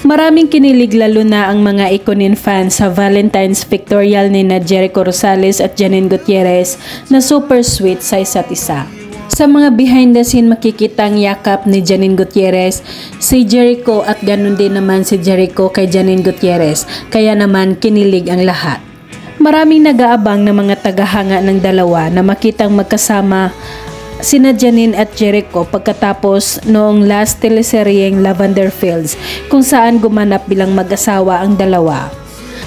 Maraming kinilig lalo na ang mga Ikonin fans sa Valentine's pictorial ni Jericho Rosales at Janine Gutierrez na super sweet sa isa't isa. Sa mga behind the scene makikita ang yakap ni Janine Gutierrez, si Jericho at ganun din naman si Jericho kay Janine Gutierrez, kaya naman kinilig ang lahat. Maraming nag-aabang na mga tagahanga ng dalawa na makitang magkasama sina Janine at Jericho pagkatapos noong last teleseryeng Lavender Fields kung saan gumanap bilang mag-asawa ang dalawa.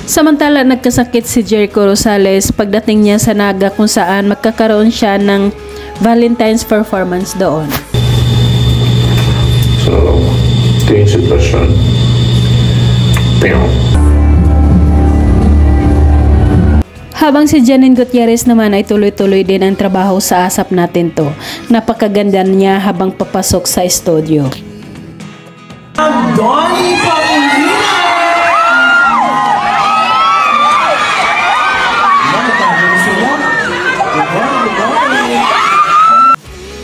Samantala nagkasakit si Jericho Rosales pagdating niya sa Naga kung saan magkakaroon siya ng Valentine's performance doon. So, ito yung sitwasyon. Habang si Janine Gutierrez naman ay tuloy-tuloy din ang trabaho sa Asap Natin To. Napakaganda niya habang papasok sa studio. Donnie Paulina!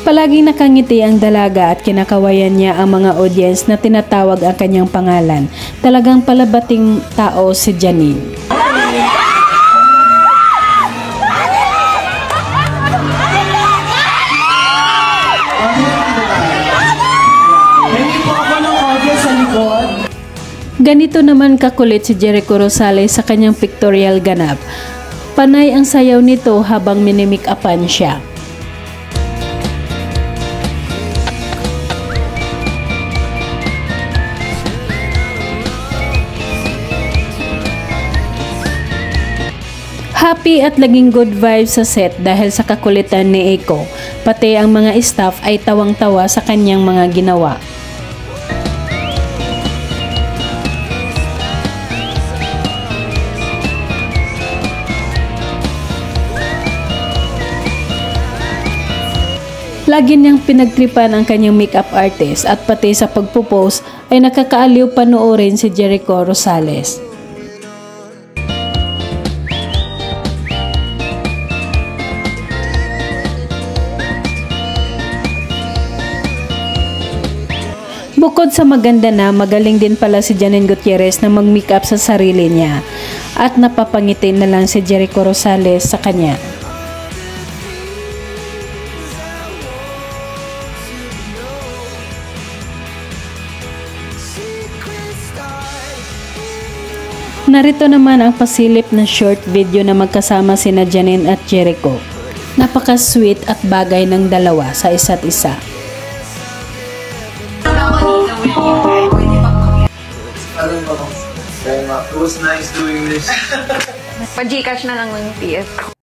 Palaging nakangiti ang dalaga at kinakawayan niya ang mga audience na tinatawag ang kanyang pangalan. Talagang palabating tao si Janine. Ganito naman kakulit si Jericho Rosales sa kanyang pictorial ganap. Panay ang sayaw nito habang minimik-upan siya. Happy at laging good vibes sa set dahil sa kakulitan ni Eiko. Pati ang mga staff ay tawang-tawa sa kanyang mga ginawa. Lagi niyang pinagtripan ang kanyang makeup artist at pati sa pagpo-post ay nakakaaliw panoorin si Jericho Rosales. Bukod sa maganda na, magaling din pala si Janine Gutierrez na mag-makeup sa sarili niya at napapangiti na lang si Jericho Rosales sa kanya. Narito naman ang pasilip na short video na magkasama sina Janine at Jericho. Napaka-sweet at bagay ng dalawa sa isa't isa. It was nice doing this. Pa-Gcash na lang ng PS.